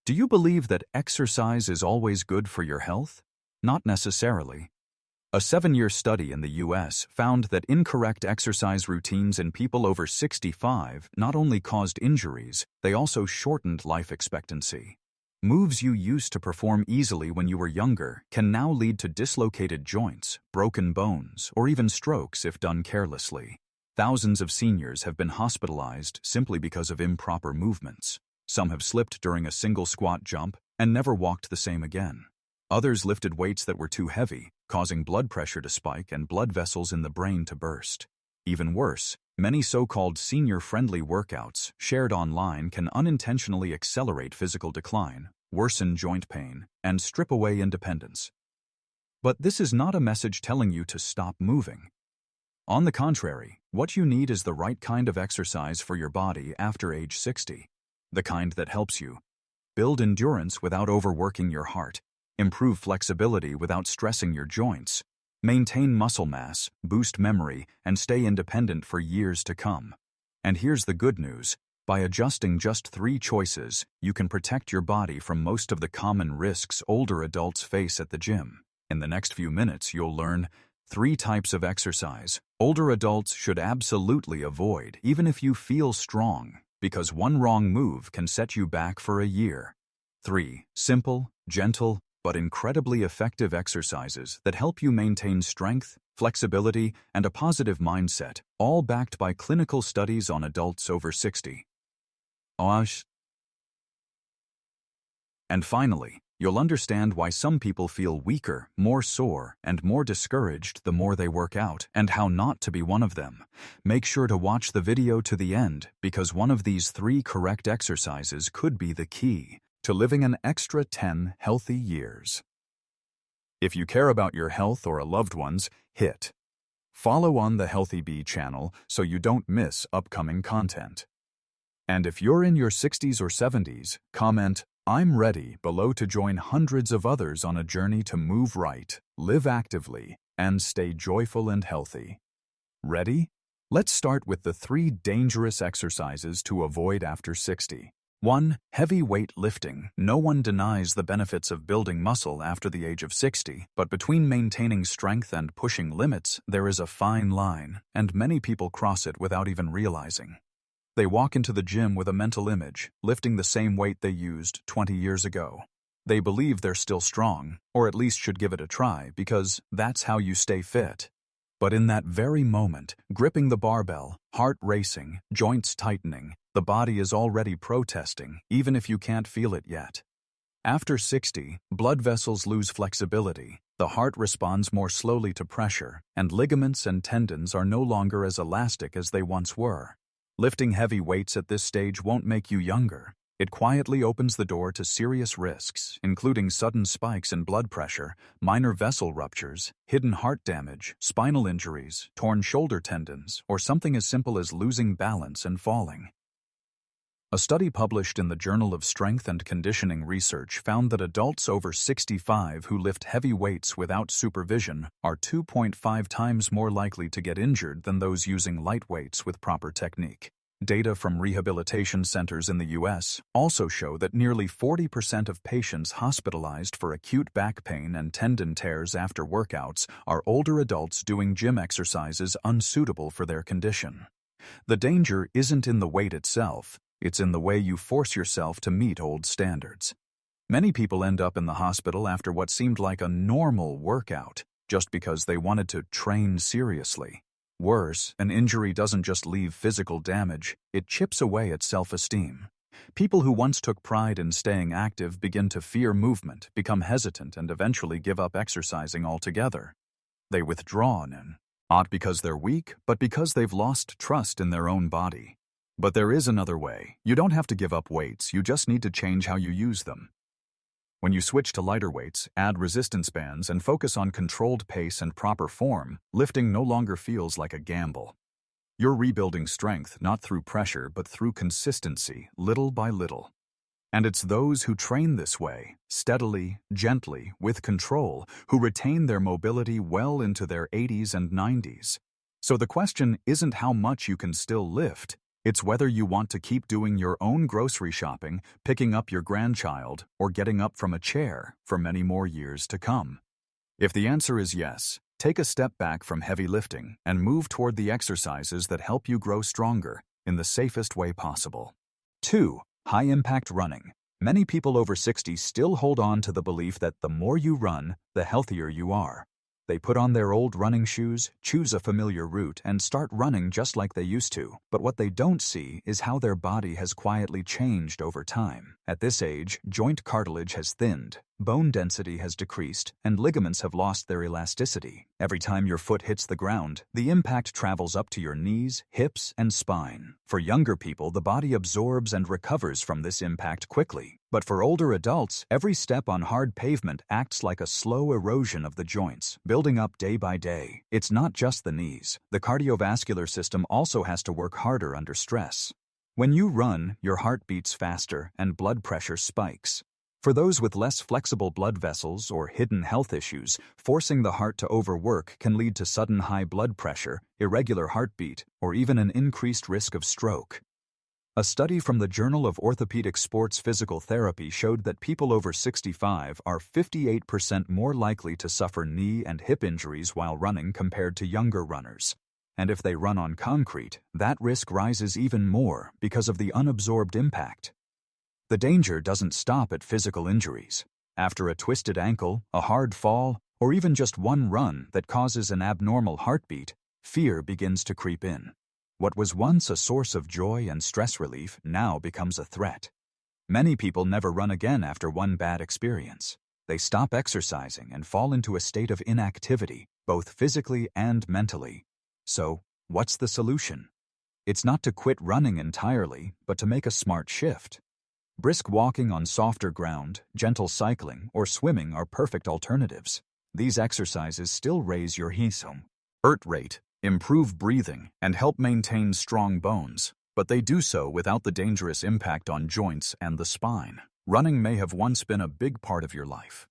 Do you believe that exercise is always good for your health? Not necessarily. A 7-year study in the US found that incorrect exercise routines in people over 65 not only caused injuries, they also shortened life expectancy. Moves you used to perform easily when you were younger can now lead to dislocated joints, broken bones, or even strokes if done carelessly. Thousands of seniors have been hospitalized simply because of improper movements. Some have slipped during a single squat jump and never walked the same again. Others lifted weights that were too heavy, causing blood pressure to spike and blood vessels in the brain to burst. Even worse, many so-called senior-friendly workouts shared online can unintentionally accelerate physical decline, worsen joint pain, and strip away independence. But this is not a message telling you to stop moving. On the contrary, what you need is the right kind of exercise for your body after age 60. The kind that helps you build endurance without overworking your heart, improve flexibility without stressing your joints, maintain muscle mass, boost memory, and stay independent for years to come. And here's the good news. By adjusting just 3 choices, you can protect your body from most of the common risks older adults face at the gym. In the next few minutes, you'll learn 3 types of exercise older adults should absolutely avoid, even if you feel strong, because one wrong move can set you back for a year. 3 simple, gentle, but incredibly effective exercises that help you maintain strength, flexibility, and a positive mindset, all backed by clinical studies on adults over 60. And finally, you'll understand why some people feel weaker, more sore, and more discouraged the more they work out, and how not to be one of them. Make sure to watch the video to the end, because one of these 3 correct exercises could be the key to living an extra 10 healthy years. If you care about your health or a loved one's, hit follow on the Healthy Bee channel so you don't miss upcoming content. And if you're in your 60s or 70s, comment "I'm ready" below to join hundreds of others on a journey to move right, live actively, and stay joyful and healthy. Ready? Let's start with the 3 dangerous exercises to avoid after 60. 1. Heavy weight lifting. No one denies the benefits of building muscle after the age of 60, but between maintaining strength and pushing limits, there is a fine line, and many people cross it without even realizing. They walk into the gym with a mental image, lifting the same weight they used 20 years ago. They believe they're still strong, or at least should give it a try, because that's how you stay fit. But in that very moment, gripping the barbell, heart racing, joints tightening, the body is already protesting, even if you can't feel it yet. After 60, blood vessels lose flexibility, the heart responds more slowly to pressure, and ligaments and tendons are no longer as elastic as they once were. Lifting heavy weights at this stage won't make you younger. It quietly opens the door to serious risks, including sudden spikes in blood pressure, minor vessel ruptures, hidden heart damage, spinal injuries, torn shoulder tendons, or something as simple as losing balance and falling. A study published in the Journal of Strength and Conditioning Research found that adults over 65 who lift heavy weights without supervision are 2.5 times more likely to get injured than those using light weights with proper technique. Data from rehabilitation centers in the U.S. also show that nearly 40% of patients hospitalized for acute back pain and tendon tears after workouts are older adults doing gym exercises unsuitable for their condition. The danger isn't in the weight itself, it's in the way you force yourself to meet old standards. Many people end up in the hospital after what seemed like a normal workout, just because they wanted to train seriously. Worse, an injury doesn't just leave physical damage, it chips away at self-esteem. People who once took pride in staying active begin to fear movement, become hesitant, and eventually give up exercising altogether. They withdraw, not because they're weak, but because they've lost trust in their own body. But there is another way. You don't have to give up weights, you just need to change how you use them. When you switch to lighter weights, add resistance bands, and focus on controlled pace and proper form, lifting no longer feels like a gamble. You're rebuilding strength not through pressure but through consistency, little by little. And it's those who train this way, steadily, gently, with control, who retain their mobility well into their 80s and 90s. So the question isn't how much you can still lift, It's whether you want to keep doing your own grocery shopping, picking up your grandchild, or getting up from a chair for many more years to come. If the answer is yes, take a step back from heavy lifting and move toward the exercises that help you grow stronger in the safest way possible. 2. High-impact running. Many people over 60 still hold on to the belief that the more you run, the healthier you are. They put on their old running shoes, choose a familiar route, and start running just like they used to. But what they don't see is how their body has quietly changed over time. At this age, joint cartilage has thinned, bone density has decreased, and ligaments have lost their elasticity. Every time your foot hits the ground, the impact travels up to your knees, hips, and spine. For younger people, the body absorbs and recovers from this impact quickly. But for older adults, every step on hard pavement acts like a slow erosion of the joints, building up day by day. It's not just the knees. The cardiovascular system also has to work harder under stress. When you run, your heart beats faster and blood pressure spikes. For those with less flexible blood vessels or hidden health issues, forcing the heart to overwork can lead to sudden high blood pressure, irregular heartbeat, or even an increased risk of stroke. A study from the Journal of Orthopedic Sports Physical Therapy showed that people over 65 are 58% more likely to suffer knee and hip injuries while running compared to younger runners. And if they run on concrete, that risk rises even more because of the unabsorbed impact. The danger doesn't stop at physical injuries. After a twisted ankle, a hard fall, or even just one run that causes an abnormal heartbeat, fear begins to creep in. What was once a source of joy and stress relief now becomes a threat. Many people never run again after one bad experience. They stop exercising and fall into a state of inactivity, both physically and mentally. So, what's the solution? It's not to quit running entirely, but to make a smart shift. Brisk walking on softer ground, gentle cycling, or swimming are perfect alternatives. These exercises still raise your heart rate, improve breathing, and help maintain strong bones, but they do so without the dangerous impact on joints and the spine. Running may have once been a big part of your life.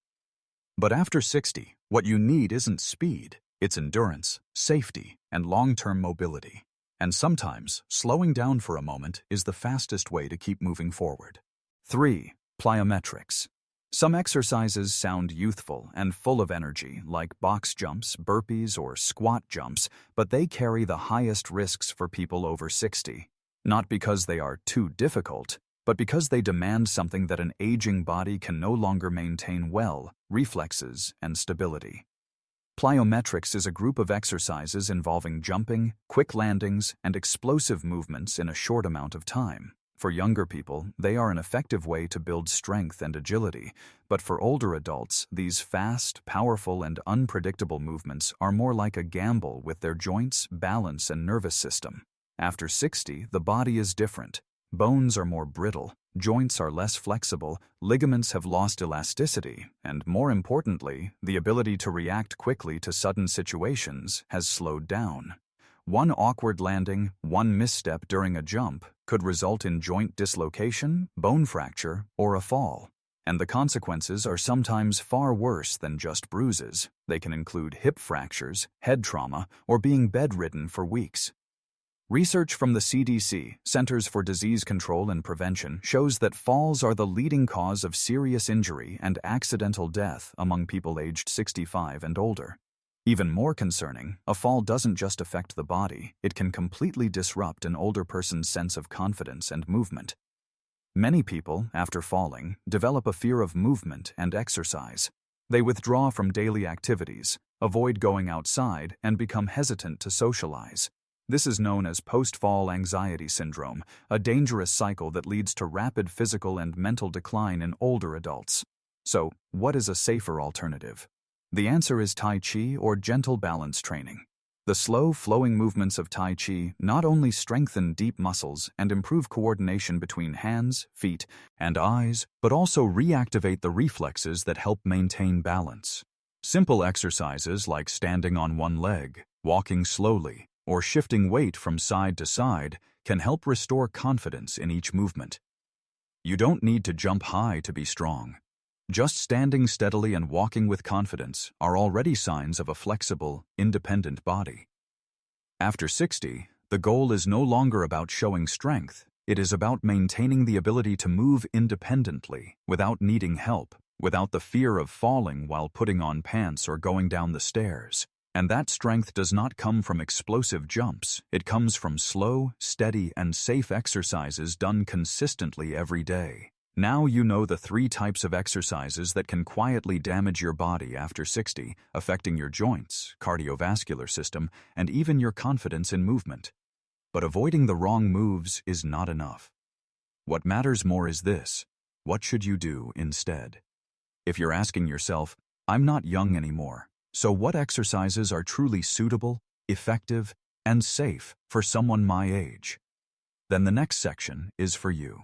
But after 60, what you need isn't speed, it's endurance, safety, and long-term mobility. And sometimes, slowing down for a moment is the fastest way to keep moving forward. 3. Plyometrics. Some exercises sound youthful and full of energy, like box jumps, burpees, or squat jumps, but they carry the highest risks for people over 60. Not because they are too difficult, but because they demand something that an aging body can no longer maintain well: reflexes and stability. Plyometrics is a group of exercises involving jumping, quick landings, and explosive movements in a short amount of time. For younger people, they are an effective way to build strength and agility, but for older adults, these fast, powerful, and unpredictable movements are more like a gamble with their joints, balance, and nervous system. After 60, the body is different. Bones are more brittle, joints are less flexible, ligaments have lost elasticity, and more importantly, the ability to react quickly to sudden situations has slowed down. One awkward landing, one misstep during a jump, could result in joint dislocation, bone fracture, or a fall. And the consequences are sometimes far worse than just bruises. They can include hip fractures, head trauma, or being bedridden for weeks. Research from the CDC, Centers for Disease Control and Prevention, shows that falls are the leading cause of serious injury and accidental death among people aged 65 and older. Even more concerning, a fall doesn't just affect the body, it can completely disrupt an older person's sense of confidence and movement. Many people, after falling, develop a fear of movement and exercise. They withdraw from daily activities, avoid going outside, and become hesitant to socialize. This is known as post-fall anxiety syndrome, a dangerous cycle that leads to rapid physical and mental decline in older adults. So, what is a safer alternative? The answer is Tai Chi or gentle balance training. The slow, flowing movements of Tai Chi not only strengthen deep muscles and improve coordination between hands, feet, and eyes, but also reactivate the reflexes that help maintain balance. Simple exercises like standing on one leg, walking slowly, or shifting weight from side to side can help restore confidence in each movement. You don't need to jump high to be strong. Just standing steadily and walking with confidence are already signs of a flexible, independent body. After 60, The goal is no longer about showing strength. It is about maintaining the ability to move independently, without needing help, without the fear of falling while putting on pants or going down the stairs. And that strength does not come from explosive jumps. It comes from slow, steady, and safe exercises done consistently every day. Now you know the 3 types of exercises that can quietly damage your body after 60, affecting your joints, cardiovascular system, and even your confidence in movement. But avoiding the wrong moves is not enough. What matters more is this: what should you do instead? If you're asking yourself, I'm not young anymore, so what exercises are truly suitable, effective, and safe for someone my age? Then the next section is for you.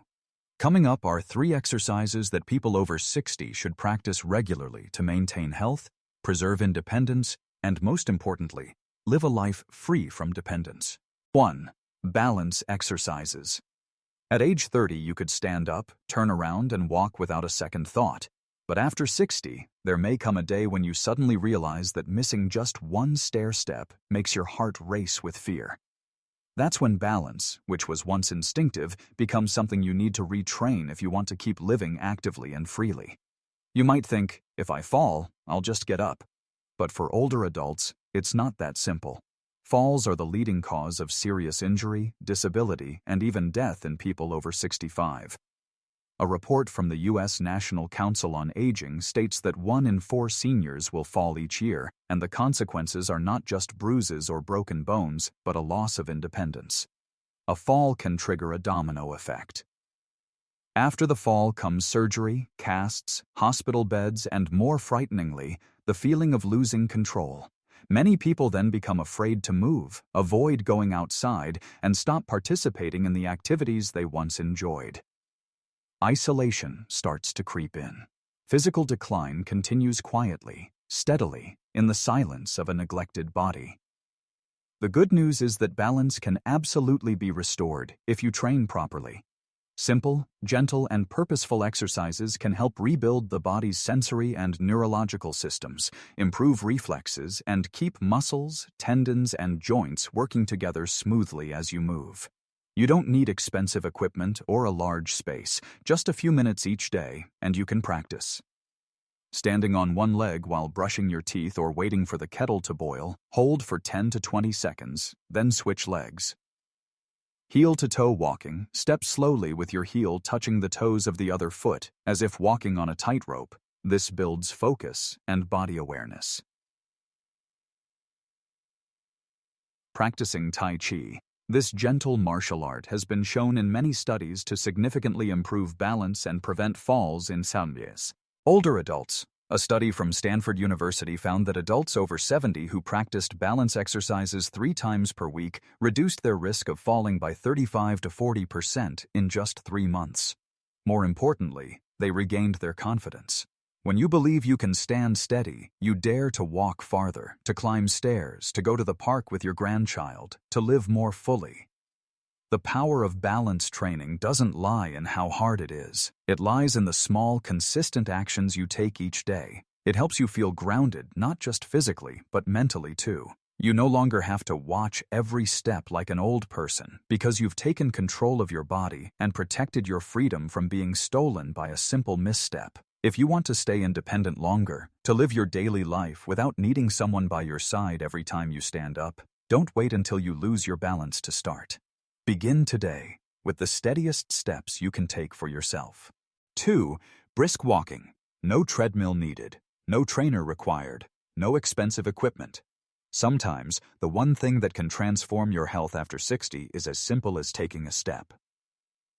Coming up are 3 exercises that people over 60 should practice regularly to maintain health, preserve independence, and most importantly, live a life free from dependence. 1. Balance exercises. At age 30, you could stand up, turn around, and walk without a second thought. But after 60, there may come a day when you suddenly realize that missing just one stair step makes your heart race with fear. That's when balance, which was once instinctive, becomes something you need to retrain if you want to keep living actively and freely. You might think, if I fall, I'll just get up. But for older adults, it's not that simple. Falls are the leading cause of serious injury, disability, and even death in people over 65. A report from the U.S. National Council on Aging states that 1 in 4 seniors will fall each year, and the consequences are not just bruises or broken bones, but a loss of independence. A fall can trigger a domino effect. After the fall comes surgery, casts, hospital beds, and more frighteningly, the feeling of losing control. Many people then become afraid to move, avoid going outside, and stop participating in the activities they once enjoyed. Isolation starts to creep in. Physical decline continues quietly, steadily, in the silence of a neglected body. The good news is that balance can absolutely be restored if you train properly. Simple, gentle, and purposeful exercises can help rebuild the body's sensory and neurological systems, improve reflexes, and keep muscles, tendons, and joints working together smoothly as you move. You don't need expensive equipment or a large space, just a few minutes each day, and you can practice. Standing on one leg while brushing your teeth or waiting for the kettle to boil, hold for 10 to 20 seconds, then switch legs. Heel-to-toe walking, step slowly with your heel touching the toes of the other foot, as if walking on a tightrope. This builds focus and body awareness. Practicing Tai Chi. This gentle martial art has been shown in many studies to significantly improve balance and prevent falls in samyes. Older adults. A study from Stanford University found that adults over 70 who practiced balance exercises 3 times per week reduced their risk of falling by 35 to 40% in just 3 months. More importantly, they regained their confidence. When you believe you can stand steady, you dare to walk farther, to climb stairs, to go to the park with your grandchild, to live more fully. The power of balance training doesn't lie in how hard it is. It lies in the small, consistent actions you take each day. It helps you feel grounded, not just physically, but mentally too. You no longer have to watch every step like an old person because you've taken control of your body and protected your freedom from being stolen by a simple misstep. If you want to stay independent longer, to live your daily life without needing someone by your side every time you stand up, don't wait until you lose your balance to start. Begin today with the steadiest steps you can take for yourself. 2. Brisk walking. No treadmill needed. No trainer required. No expensive equipment. Sometimes, the one thing that can transform your health after 60 is as simple as taking a step.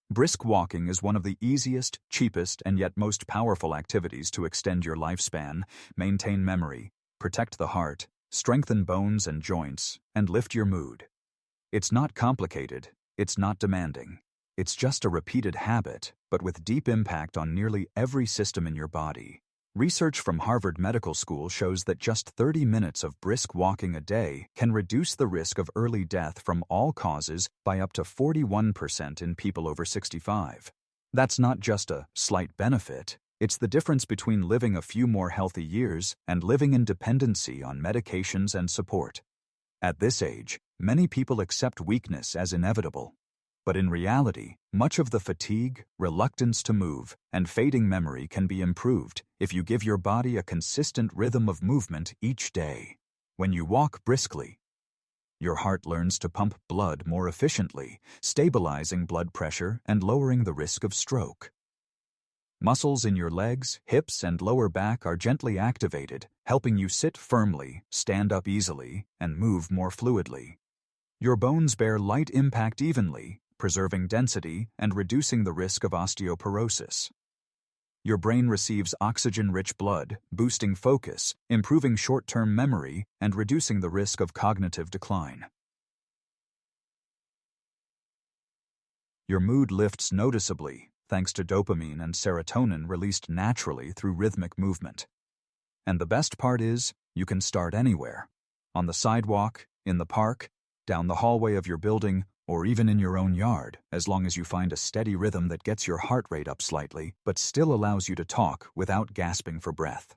Brisk walking is one of the easiest, cheapest, and yet most powerful activities to extend your lifespan, maintain memory, protect the heart, strengthen bones and joints, and lift your mood. It's not complicated, it's not demanding. It's just a repeated habit, but with deep impact on nearly every system in your body. Research from Harvard Medical School shows that just 30 minutes of brisk walking a day can reduce the risk of early death from all causes by up to 41% in people over 65. That's not just a slight benefit, it's the difference between living a few more healthy years and living in dependency on medications and support. At this age, many people accept weakness as inevitable. But in reality, much of the fatigue, reluctance to move, and fading memory can be improved if you give your body a consistent rhythm of movement each day. When you walk briskly, your heart learns to pump blood more efficiently, stabilizing blood pressure and lowering the risk of stroke. Muscles in your legs, hips, and lower back are gently activated, helping you sit firmly, stand up easily, and move more fluidly. Your bones bear light impact evenly, preserving density and reducing the risk of osteoporosis. Your brain receives oxygen-rich blood, boosting focus, improving short-term memory, and reducing the risk of cognitive decline. Your mood lifts noticeably, thanks to dopamine and serotonin released naturally through rhythmic movement. And the best part is, you can start anywhere. On the sidewalk, in the park, down the hallway of your building, or even in your own yard, as long as you find a steady rhythm that gets your heart rate up slightly, but still allows you to talk without gasping for breath.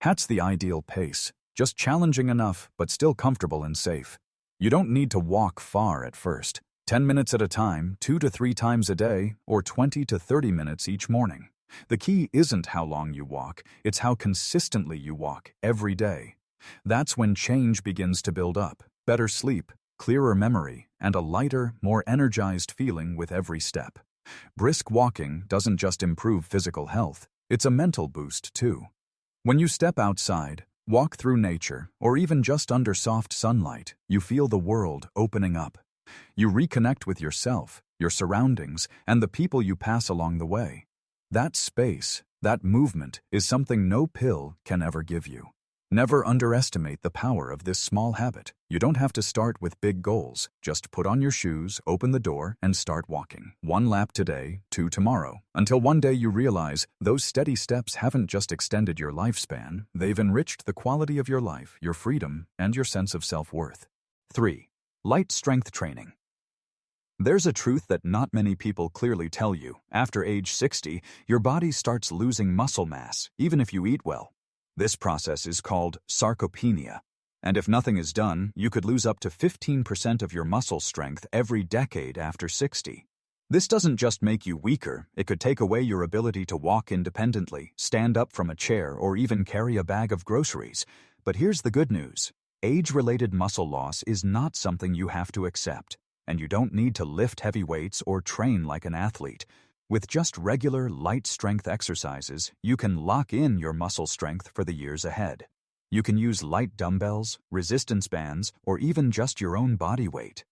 That's the ideal pace, just challenging enough, but still comfortable and safe. You don't need to walk far at first. 10 minutes at a time, 2 to 3 times a day, or 20 to 30 minutes each morning. The key isn't how long you walk, it's how consistently you walk every day. That's when change begins to build up. Better sleep, clearer memory, and a lighter, more energized feeling with every step. Brisk walking doesn't just improve physical health, it's a mental boost too. When you step outside, walk through nature, or even just under soft sunlight, you feel the world opening up. You reconnect with yourself, your surroundings, and the people you pass along the way. That space, that movement, is something no pill can ever give you. Never underestimate the power of this small habit. You don't have to start with big goals. Just put on your shoes, open the door, and start walking. 1 lap today, 2 tomorrow. Until one day you realize those steady steps haven't just extended your lifespan, they've enriched the quality of your life, your freedom, and your sense of self-worth. 3. Light strength training. There's a truth that not many people clearly tell you. After age 60, your body starts losing muscle mass, even if you eat well. This process is called sarcopenia, and if nothing is done, you could lose up to 15% of your muscle strength every decade after 60. This doesn't just make you weaker, it could take away your ability to walk independently, stand up from a chair, or even carry a bag of groceries. But here's the good news. Age-related muscle loss is not something you have to accept, and you don't need to lift heavy weights or train like an athlete. With just regular, light-strength exercises, you can lock in your muscle strength for the years ahead. You can use light dumbbells, resistance bands, or even just your own body weight.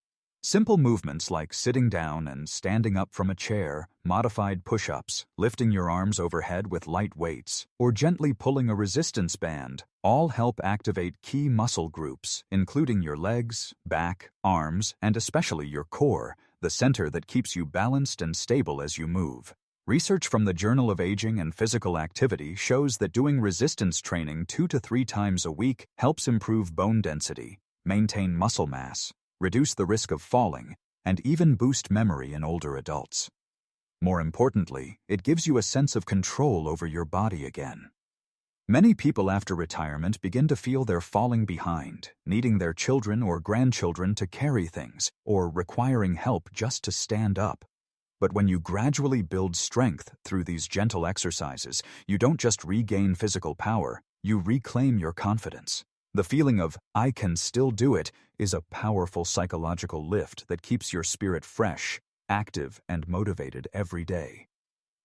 Simple movements like sitting down and standing up from a chair, modified push-ups, lifting your arms overhead with light weights, or gently pulling a resistance band all help activate key muscle groups, including your legs, back, arms, and especially your core, the center that keeps you balanced and stable as you move. Research from the Journal of Aging and Physical Activity shows that doing resistance training 2 to 3 times a week helps improve bone density, maintain muscle mass, reduce the risk of falling, and even boost memory in older adults. More importantly, it gives you a sense of control over your body again. Many people after retirement begin to feel they're falling behind, needing their children or grandchildren to carry things, or requiring help just to stand up. But when you gradually build strength through these gentle exercises, you don't just regain physical power, you reclaim your confidence. The feeling of, "I can still do it," is a powerful psychological lift that keeps your spirit fresh, active, and motivated every day.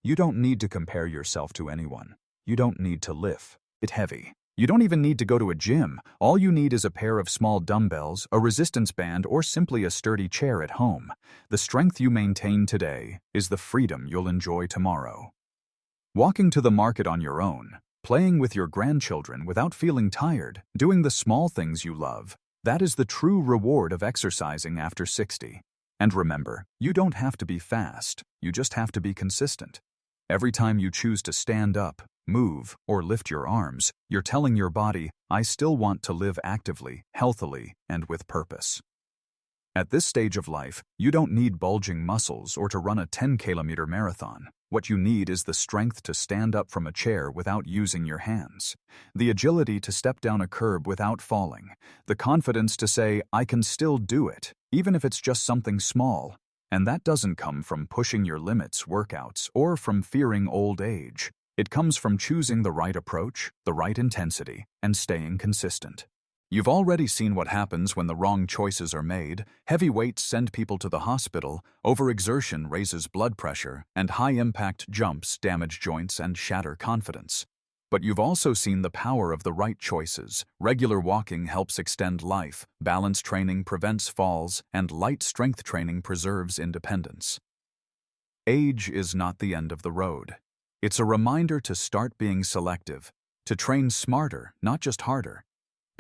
You don't need to compare yourself to anyone. You don't need to lift it heavy. You don't even need to go to a gym. All you need is a pair of small dumbbells, a resistance band, or simply a sturdy chair at home. The strength you maintain today is the freedom you'll enjoy tomorrow. Walking to the market on your own, playing with your grandchildren without feeling tired, doing the small things you love, that is the true reward of exercising after 60. And remember, you don't have to be fast, you just have to be consistent. Every time you choose to stand up, move, or lift your arms, you're telling your body, "I still want to live actively, healthily, and with purpose." At this stage of life, you don't need bulging muscles or to run a 10-kilometer marathon. What you need is the strength to stand up from a chair without using your hands, the agility to step down a curb without falling, the confidence to say, I can still do it, even if it's just something small. And that doesn't come from pushing your limits workouts or from fearing old age. It comes from choosing the right approach, the right intensity, and staying consistent. You've already seen what happens when the wrong choices are made. Heavy weights send people to the hospital, overexertion raises blood pressure, and high-impact jumps damage joints and shatter confidence. But you've also seen the power of the right choices. Regular walking helps extend life, balance training prevents falls, and light strength training preserves independence. Age is not the end of the road. It's a reminder to start being selective, to train smarter, not just harder.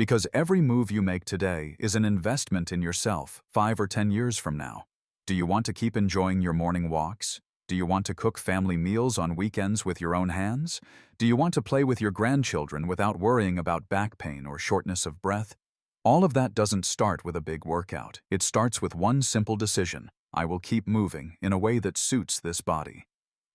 Because every move you make today is an investment in yourself 5 or 10 years from now. Do you want to keep enjoying your morning walks? Do you want to cook family meals on weekends with your own hands? Do you want to play with your grandchildren without worrying about back pain or shortness of breath? All of that doesn't start with a big workout. It starts with one simple decision. I will keep moving in a way that suits this body.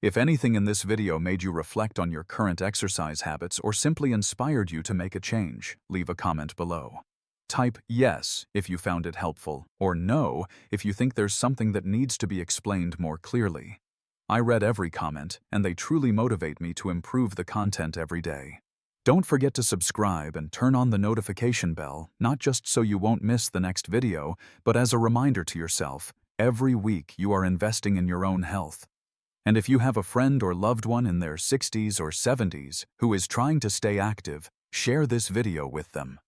If anything in this video made you reflect on your current exercise habits or simply inspired you to make a change, leave a comment below. Type yes if you found it helpful, or no if you think there's something that needs to be explained more clearly. I read every comment, and they truly motivate me to improve the content every day. Don't forget to subscribe and turn on the notification bell, not just so you won't miss the next video, but as a reminder to yourself, every week you are investing in your own health. And if you have a friend or loved one in their 60s or 70s who is trying to stay active, share this video with them.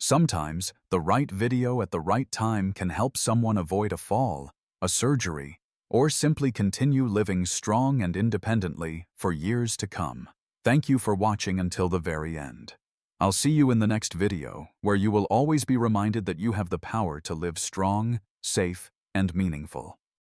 Sometimes, the right video at the right time can help someone avoid a fall, a surgery, or simply continue living strong and independently for years to come. Thank you for watching until the very end. I'll see you in the next video, where you will always be reminded that you have the power to live strong, safe, and meaningful.